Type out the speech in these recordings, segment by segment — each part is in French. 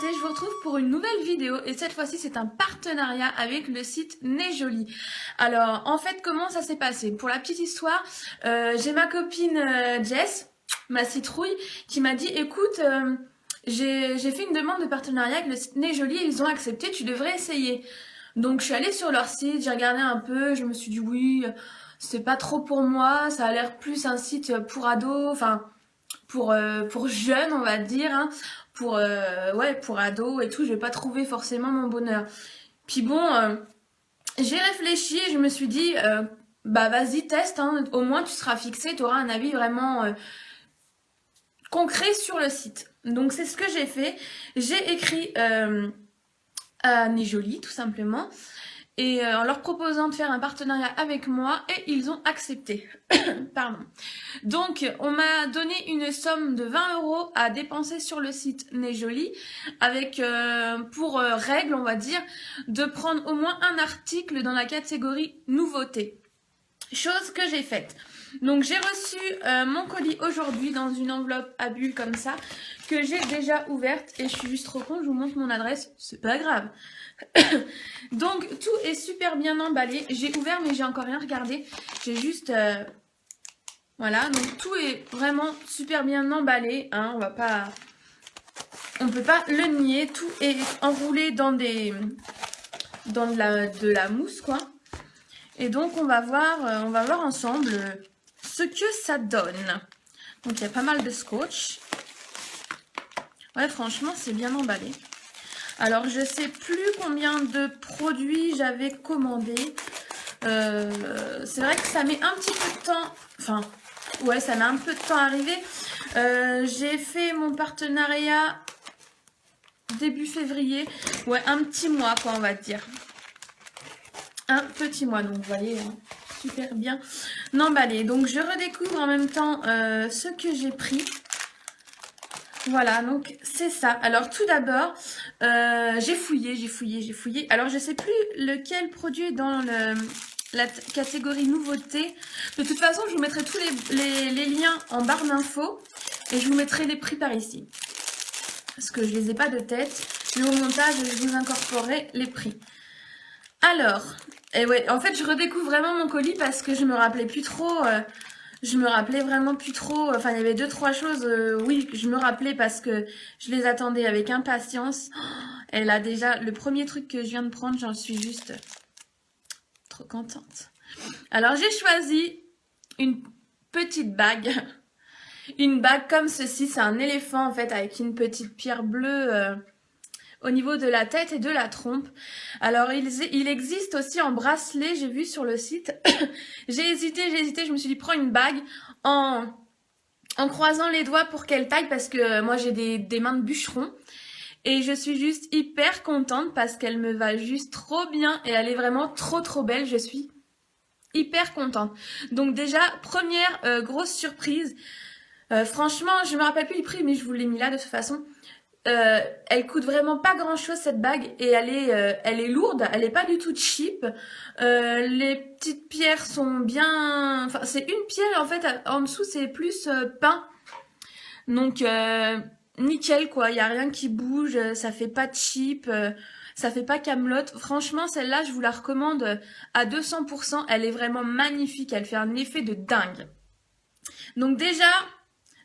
beauté, je vous retrouve pour une nouvelle vidéo et cette fois-ci c'est un partenariat avec le site Nejoli. Alors en fait comment ça s'est passé? Pour la petite histoire, j'ai ma copine Jess, ma citrouille, qui m'a dit écoute, j'ai fait une demande de partenariat avec le site Nejoli et ils ont accepté, tu devrais essayer. Donc je suis allée sur leur site, j'ai regardé un peu, je me suis dit oui, c'est pas trop pour moi, ça a l'air plus un site pour ados, enfin pour jeunes on va dire, hein, pour ados et tout, je vais pas trouver forcément mon bonheur. Puis bon, j'ai réfléchi et je me suis dit bah vas-y teste, hein, au moins tu seras fixé, tu auras un avis vraiment concret sur le site. Donc c'est ce que j'ai fait, j'ai écrit à Nejoli tout simplement et en leur proposant de faire un partenariat avec moi et ils ont accepté. Pardon. Donc on m'a donné une somme de 20 € à dépenser sur le site Nejoli avec pour règle on va dire de prendre au moins un article dans la catégorie nouveauté. Chose que j'ai faite. Donc j'ai reçu mon colis aujourd'hui dans une enveloppe à bulles comme ça que j'ai déjà ouverte et je suis juste trop con, je vous montre mon adresse, c'est pas grave. Donc tout est super bien emballé, j'ai ouvert mais j'ai encore rien regardé, j'ai juste voilà, donc tout est vraiment super bien emballé, hein, on peut pas le nier, tout est enroulé dans de la mousse quoi. Et donc on va voir ensemble ce que ça donne. Donc il y a pas mal de scotch. Ouais, franchement, c'est bien emballé. Alors je sais plus combien de produits j'avais commandé. C'est vrai que ça met un petit peu de temps. Enfin, ouais, ça met un peu de temps à arriver. J'ai fait mon partenariat début février. Ouais, un petit mois quoi, on va dire. Un petit mois, donc vous voyez, hein, super bien emballé. Donc je redécouvre en même temps ce que j'ai pris. Voilà, donc c'est ça. Alors tout d'abord, j'ai fouillé. Alors je sais plus lequel produit est dans la catégorie nouveauté. De toute façon, je vous mettrai tous les liens en barre d'infos et je vous mettrai les prix par ici. Parce que je les ai pas de tête. Mais au montage, je vous incorporerai les prix. Alors, et ouais, en fait, je redécouvre vraiment mon colis parce que je me rappelais plus trop. Je me rappelais vraiment plus trop. Enfin, il y avait 2-3 choses, oui, que je me rappelais parce que je les attendais avec impatience. Oh, elle a déjà le premier truc que je viens de prendre, j'en suis juste trop contente. Alors, j'ai choisi une petite bague. Une bague comme ceci, c'est un éléphant en fait avec une petite pierre bleue au niveau de la tête et de la trompe. Alors il existe aussi en bracelet, j'ai vu sur le site. j'ai hésité, je me suis dit prends une bague en croisant les doigts pour quelle taille parce que moi j'ai des mains de bûcheron. Et je suis juste hyper contente parce qu'elle me va juste trop bien et elle est vraiment trop belle, je suis hyper contente. Donc déjà, première grosse surprise. Franchement, je me rappelle plus le prix mais je vous l'ai mis là de toute façon. Elle coûte vraiment pas grand chose cette bague et elle est lourde, elle est pas du tout cheap. Les petites pierres sont bien, enfin c'est une pierre en fait en dessous c'est plus peint. Donc nickel quoi, il y a rien qui bouge, ça fait pas cheap, ça fait pas camelote. Franchement celle-là je vous la recommande à 200%, elle est vraiment magnifique, elle fait un effet de dingue. Donc déjà,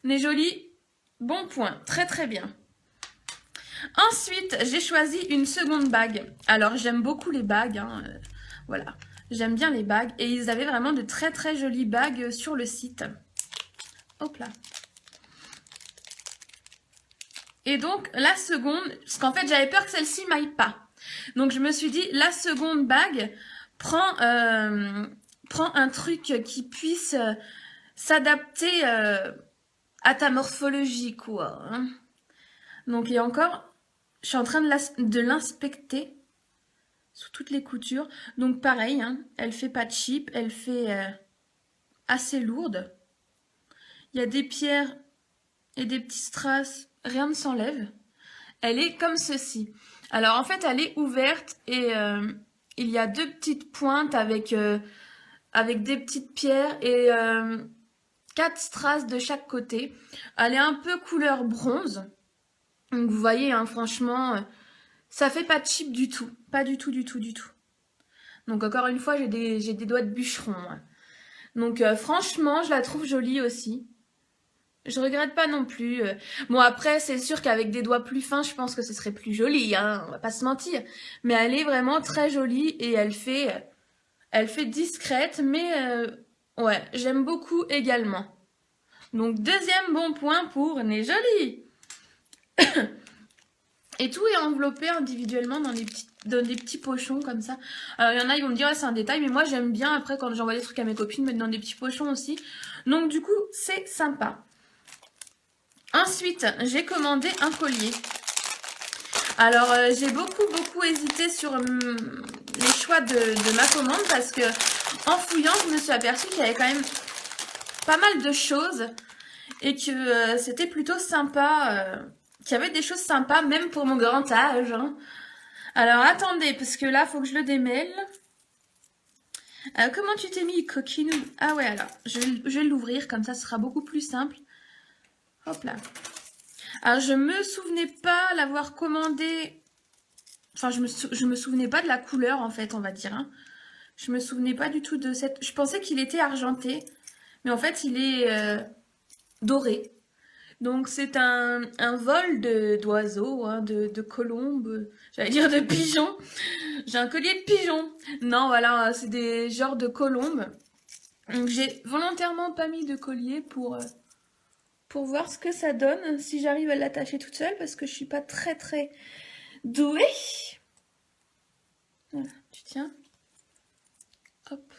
Nejoli, bon point, très bien. Ensuite, j'ai choisi une seconde bague. Alors, j'aime beaucoup les bagues, hein, voilà. J'aime bien les bagues. Et ils avaient vraiment de très jolies bagues sur le site. Hop là. Et donc, la seconde, parce qu'en fait, j'avais peur que celle-ci m'aille pas. Donc, je me suis dit, la seconde bague prend un truc qui puisse s'adapter à ta morphologie, quoi. Hein. Donc, il y a encore... Je suis en train de l'inspecter sous toutes les coutures. Donc pareil, hein, elle fait pas cheap, elle fait assez lourde. Il y a des pierres et des petits strass, rien ne s'enlève. Elle est comme ceci. Alors en fait, elle est ouverte et il y a 2 petites pointes avec des petites pierres et 4 strass de chaque côté. Elle est un peu couleur bronze. Donc vous voyez, hein, franchement, ça fait pas cheap du tout. Pas du tout, du tout, du tout. Donc encore une fois, j'ai des doigts de bûcheron. Hein. Donc franchement, je la trouve jolie aussi. Je regrette pas non plus. Bon après, c'est sûr qu'avec des doigts plus fins, je pense que ce serait plus joli, hein, on va pas se mentir. Mais elle est vraiment très jolie et elle fait discrète, mais ouais, j'aime beaucoup également. Donc deuxième bon point pour Nez Jolie. Et tout est enveloppé individuellement dans des petits pochons comme ça. Alors il y en a, ils vont me dire, ouais, c'est un détail, mais moi j'aime bien après quand j'envoie des trucs à mes copines, mettre dans des petits pochons aussi. Donc du coup, c'est sympa. Ensuite, j'ai commandé un collier. Alors j'ai beaucoup hésité sur les choix de ma commande parce que en fouillant, je me suis aperçue qu'il y avait quand même pas mal de choses et que c'était plutôt sympa, qu'il y avait des choses sympas même pour mon grand âge. Hein. Alors attendez, parce que là, faut que je le démêle. Comment tu t'es mis, coquinou? Ah ouais, alors, je vais l'ouvrir, comme ça, ce sera beaucoup plus simple. Hop là. Alors, je me souvenais pas l'avoir commandé... Enfin, je me souvenais pas de la couleur, en fait, on va dire. Hein. Je me souvenais pas du tout de cette... Je pensais qu'il était argenté, mais en fait, il est doré. Donc, c'est un vol d'oiseaux, hein, de colombes, j'allais dire de pigeons. J'ai un collier de pigeons. Non, voilà, c'est des genres de colombes. Donc, j'ai volontairement pas mis de collier pour voir ce que ça donne, si j'arrive à l'attacher toute seule, parce que je suis pas très douée. Voilà, tu tiens. Hop.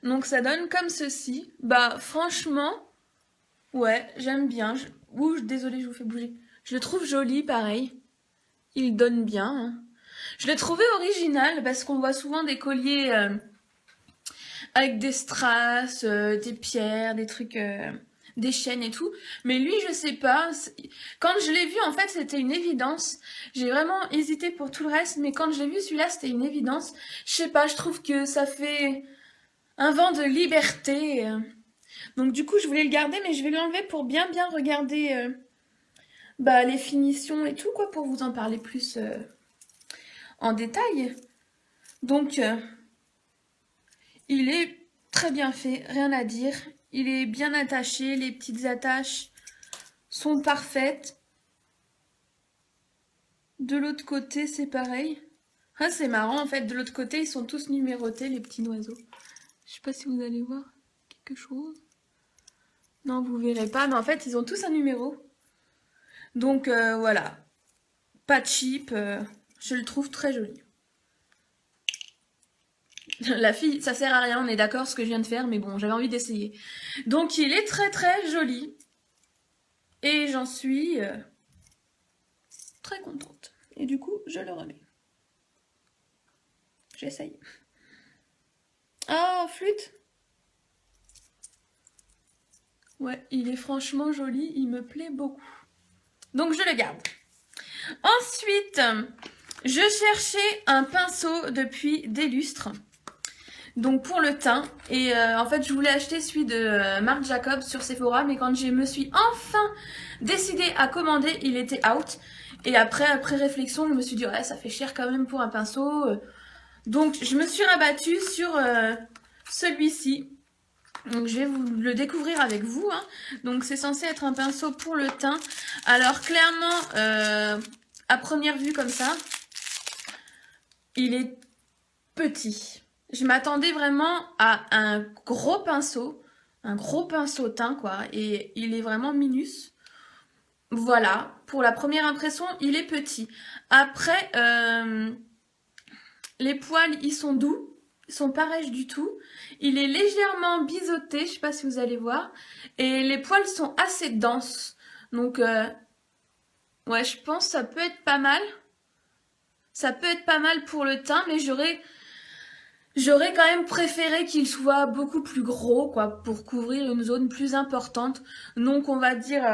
Donc, ça donne comme ceci. Bah, franchement, ouais, j'aime bien. Ouh, désolée, je vous fais bouger. Je le trouve joli, pareil. Il donne bien. Hein. Je l'ai trouvé original, parce qu'on voit souvent des colliers avec des strass, des pierres, des trucs... des chaînes et tout, mais lui je sais pas, quand je l'ai vu en fait c'était une évidence, j'ai vraiment hésité pour tout le reste, mais quand je l'ai vu celui-là c'était une évidence, je sais pas, je trouve que ça fait un vent de liberté, donc du coup je voulais le garder mais je vais l'enlever pour bien regarder bah, les finitions et tout quoi, pour vous en parler plus en détail, donc il est très bien fait, rien à dire. Il est bien attaché, les petites attaches sont parfaites. De l'autre côté, c'est pareil. Ah, c'est marrant, en fait, de l'autre côté, ils sont tous numérotés, les petits oiseaux. Je sais pas si vous allez voir quelque chose. Non, vous verrez pas, mais en fait, ils ont tous un numéro. Donc, voilà. Pas cheap, je le trouve très joli. La fille, ça sert à rien, on est d'accord ce que je viens de faire, mais bon, j'avais envie d'essayer. Donc, il est très joli. Et j'en suis très contente. Et du coup, je le remets. J'essaye. Oh, flûte. Ouais, il est franchement joli, il me plaît beaucoup. Donc, je le garde. Ensuite, je cherchais un pinceau depuis des lustres. Donc pour le teint, et en fait je voulais acheter celui de Marc Jacobs sur Sephora, mais quand je me suis enfin décidée à commander, il était out. Et après réflexion, je me suis dit ouais ça fait cher quand même pour un pinceau. Donc je me suis rabattue sur celui-ci. Donc je vais vous le découvrir avec vous. Hein. Donc c'est censé être un pinceau pour le teint. Alors clairement, à première vue comme ça, il est petit. Je m'attendais vraiment à un gros pinceau teint quoi, et il est vraiment minus. Voilà, pour la première impression, il est petit. Après, les poils, ils sont doux, ils sont pas rêches du tout. Il est légèrement biseauté, je sais pas si vous allez voir, et les poils sont assez denses. Donc, ouais, je pense que ça peut être pas mal. Ça peut être pas mal pour le teint, mais j'aurais quand même préféré qu'il soit beaucoup plus gros, quoi, pour couvrir une zone plus importante. Donc, on va dire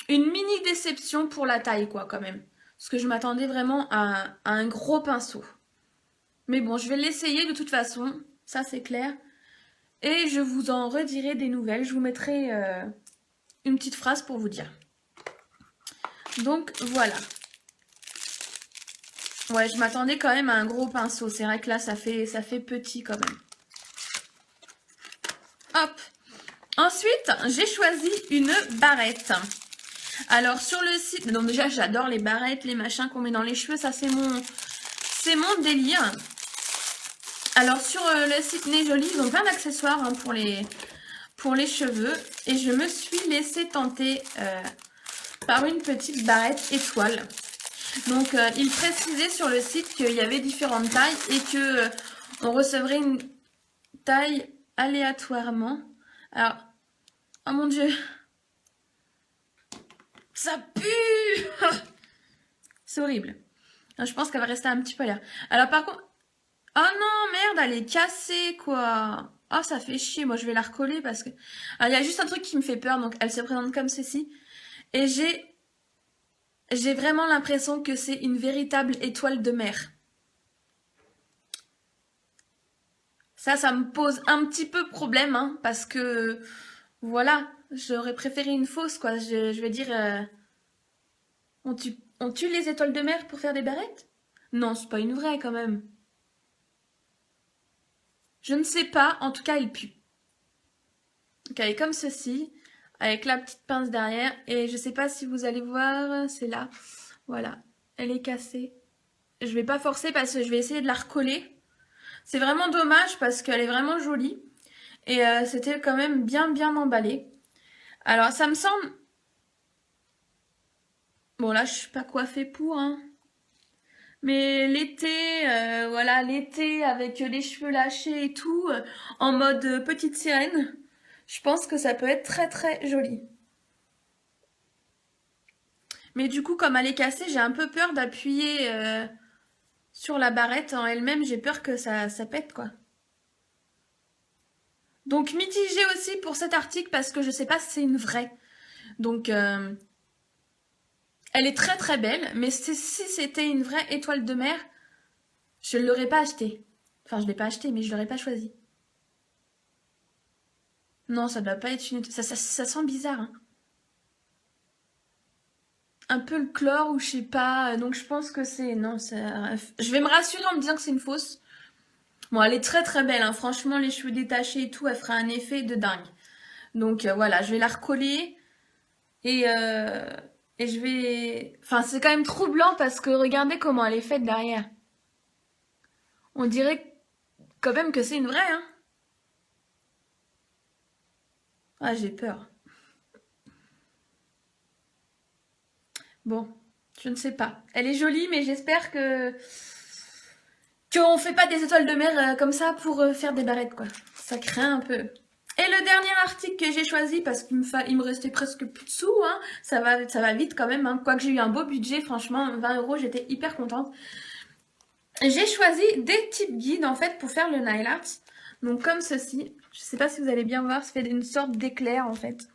une mini déception pour la taille, quoi, quand même. Parce que je m'attendais vraiment à un gros pinceau. Mais bon, je vais l'essayer de toute façon, ça c'est clair. Et je vous en redirai des nouvelles. Je vous mettrai une petite phrase pour vous dire. Donc voilà. Ouais, je m'attendais quand même à un gros pinceau. C'est vrai que là, ça fait petit quand même. Hop. Ensuite, j'ai choisi une barrette. Alors, sur le site... Donc déjà, j'adore les barrettes, les machins qu'on met dans les cheveux. Ça, c'est mon délire. Alors, sur le site Nez Jolie, ils ont plein d'accessoires hein, pour les cheveux. Et je me suis laissée tenter par une petite barrette étoile. Donc, il précisait sur le site qu'il y avait différentes tailles et que on recevrait une taille aléatoirement. Alors, oh mon Dieu, ça pue. C'est horrible. Je pense qu'elle va rester un petit peu là. Alors, par contre, oh non, merde, elle est cassée, quoi. Oh, ça fait chier. Moi, je vais la recoller parce que... Alors, il y a juste un truc qui me fait peur. Donc, elle se présente comme ceci. Et j'ai vraiment l'impression que c'est une véritable étoile de mer. Ça me pose un petit peu problème, hein, parce que, voilà, j'aurais préféré une fausse, quoi. Je vais dire, on tue les étoiles de mer pour faire des barrettes? Non, c'est pas une vraie, quand même. Je ne sais pas, en tout cas, elle pue. Donc, elle est comme ceci, avec la petite pince derrière, et je sais pas si vous allez voir, c'est là. Voilà, elle est cassée. Je vais pas forcer parce que je vais essayer de la recoller. C'est vraiment dommage parce qu'elle est vraiment jolie. Et c'était quand même bien emballé. Alors ça me semble... Bon là je suis pas coiffée pour hein. Mais l'été, voilà, l'été avec les cheveux lâchés et tout, en mode petite sirène, je pense que ça peut être très joli. Mais du coup comme elle est cassée, j'ai un peu peur d'appuyer sur la barrette en elle-même. J'ai peur que ça pète quoi. Donc mitigée aussi pour cet article parce que je sais pas si c'est une vraie. Donc elle est très belle, mais si c'était une vraie étoile de mer, je ne l'aurais pas achetée. Enfin, je ne l'ai pas achetée, mais je ne l'aurais pas choisie. Non, ça doit pas être une... Ça sent bizarre, hein. Un peu le chlore ou je sais pas. Donc je pense que c'est... Non, ça... Je vais me rassurer en me disant que c'est une fausse. Bon, elle est très belle, hein. Franchement, les cheveux détachés et tout, elle fera un effet de dingue. Donc voilà, je vais la recoller. Et je vais... Enfin, c'est quand même troublant parce que regardez comment elle est faite derrière. On dirait quand même que c'est une vraie, hein. Ah, j'ai peur. Bon, je ne sais pas. Elle est jolie, mais j'espère qu'on fait pas des étoiles de mer comme ça pour faire des barrettes, quoi. Ça craint un peu. Et le dernier article que j'ai choisi, parce qu'il me restait presque plus de sous, hein, ça va vite quand même, hein. Quoique j'ai eu un beau budget, franchement, 20 €, j'étais hyper contente. J'ai choisi des types guides, en fait, pour faire le nail art. Donc, comme ceci. Je sais pas si vous allez bien voir, ça fait une sorte d'éclair, en fait.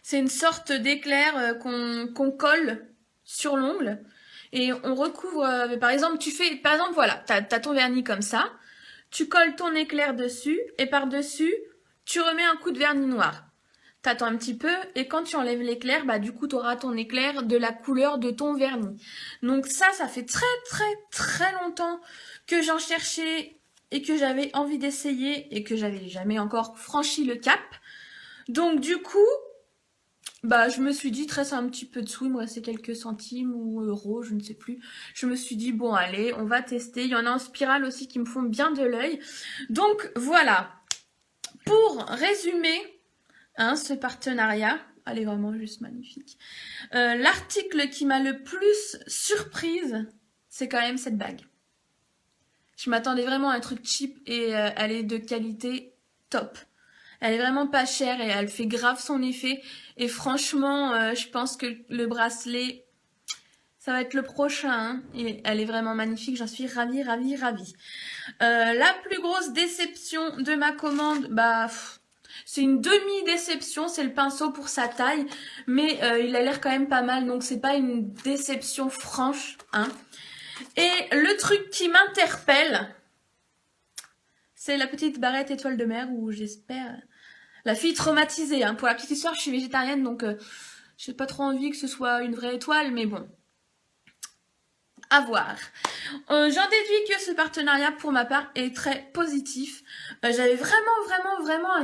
C'est une sorte d'éclair qu'on colle sur l'ongle. Et on recouvre, par exemple, voilà, t'as ton vernis comme ça. Tu colles ton éclair dessus et par-dessus, tu remets un coup de vernis noir. T'attends un petit peu et quand tu enlèves l'éclair, bah du coup, tu auras ton éclair de la couleur de ton vernis. Donc ça fait très longtemps que j'en cherchais et que j'avais envie d'essayer et que j'avais jamais encore franchi le cap. Donc du coup, bah je me suis dit, très un petit peu de sous, il me restait quelques centimes ou euros, je ne sais plus. Je me suis dit, bon allez, on va tester. Il y en a en spirale aussi qui me font bien de l'œil. Donc voilà, pour résumer hein, ce partenariat, elle est vraiment juste magnifique. L'article qui m'a le plus surprise, c'est quand même cette bague. Je m'attendais vraiment à un truc cheap et elle est de qualité top. Elle est vraiment pas chère et elle fait grave son effet. Et franchement, je pense que le bracelet, ça va être le prochain. Hein. Et elle est vraiment magnifique. J'en suis ravie. La plus grosse déception de ma commande, bah, c'est une demi-déception. C'est le pinceau pour sa taille. Mais il a l'air quand même pas mal. Donc, c'est pas une déception franche. Hein. Et le truc qui m'interpelle, c'est la petite barrette étoile de mer où j'espère... La fille traumatisée, hein. Pour la petite histoire, je suis végétarienne, donc J'ai pas trop envie que ce soit une vraie étoile, mais bon. À voir. J'en déduis que ce partenariat, pour ma part, est très positif. J'avais vraiment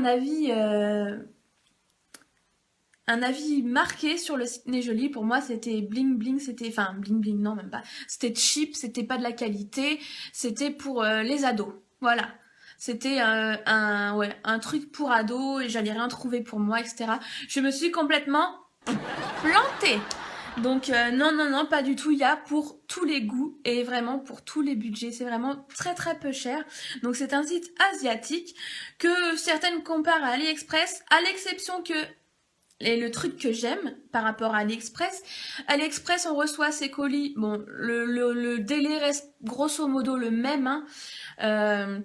un avis marqué sur le site Nejoli. Pour moi, c'était bling bling, enfin bling bling, non même pas. C'était cheap, c'était pas de la qualité, c'était pour les ados. Voilà. C'était un truc pour ados et j'allais rien trouver pour moi, etc. Je me suis complètement plantée. Donc non, pas du tout. Il y a pour tous les goûts et vraiment pour tous les budgets. C'est vraiment très peu cher. Donc c'est un site asiatique que certaines comparent à AliExpress, à l'exception que, et le truc que j'aime par rapport à AliExpress on reçoit ses colis, bon le délai reste grosso modo le même, hein,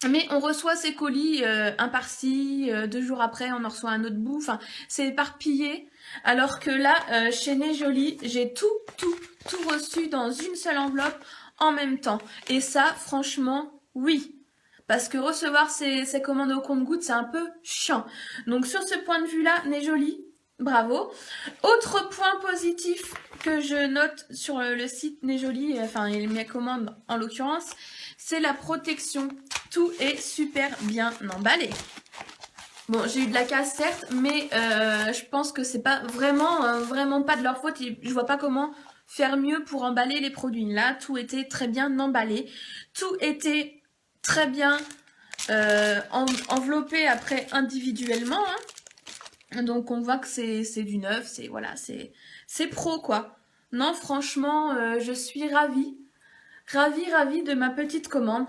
mais on reçoit ses colis un par-ci, 2 jours après on en reçoit un autre bout, enfin c'est éparpillé, alors que là chez Nejoli j'ai tout reçu dans une seule enveloppe en même temps, et ça franchement oui. Parce que recevoir ces commandes au compte-gouttes, c'est un peu chiant. Donc sur ce point de vue-là, Nejoli, bravo. Autre point positif que je note sur le site Nejoli, enfin mes commandes en l'occurrence, c'est la protection. Tout est super bien emballé. Bon, j'ai eu de la casse certes, mais je pense que c'est pas vraiment pas de leur faute. Je vois pas comment faire mieux pour emballer les produits. Là, tout était très bien emballé. Tout était très bien enveloppé après individuellement, hein. Donc on voit que c'est du neuf, c'est pro quoi. Non franchement je suis ravie de ma petite commande.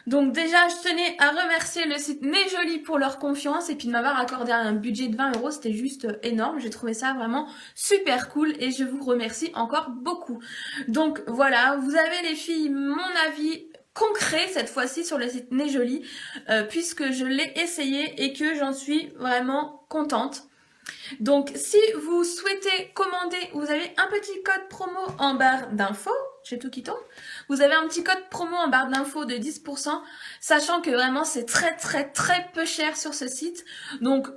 Donc déjà je tenais à remercier le site Nejoli pour leur confiance et puis de m'avoir accordé un budget de 20 €, c'était juste énorme. J'ai trouvé ça vraiment super cool et je vous remercie encore beaucoup. Donc voilà, vous avez les filles mon avis concret cette fois-ci sur le site Nejoli, puisque je l'ai essayé et que j'en suis vraiment contente. Donc si vous souhaitez commander, vous avez un petit code promo en barre d'infos, j'ai tout qui tombe, vous avez un petit code promo en barre d'infos de 10%, sachant que vraiment c'est très peu cher sur ce site. Donc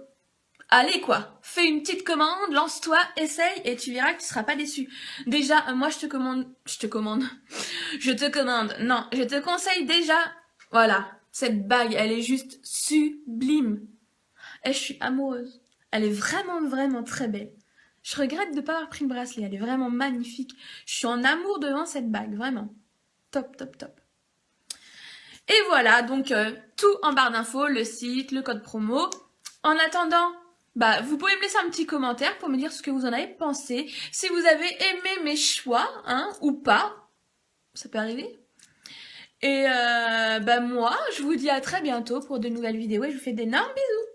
allez quoi, fais une petite commande, lance-toi, essaye et tu verras que tu seras pas déçu. Déjà, moi je te conseille déjà, voilà, cette bague, elle est juste sublime. Et je suis amoureuse. Elle est vraiment très belle. Je regrette de ne pas avoir pris le bracelet, elle est vraiment magnifique. Je suis en amour devant cette bague, vraiment. Top. Et voilà, donc tout en barre d'infos, le site, le code promo. En attendant, vous pouvez me laisser un petit commentaire pour me dire ce que vous en avez pensé. Si vous avez aimé mes choix, hein, ou pas. Ça peut arriver. Et moi, je vous dis à très bientôt pour de nouvelles vidéos et je vous fais d'énormes bisous.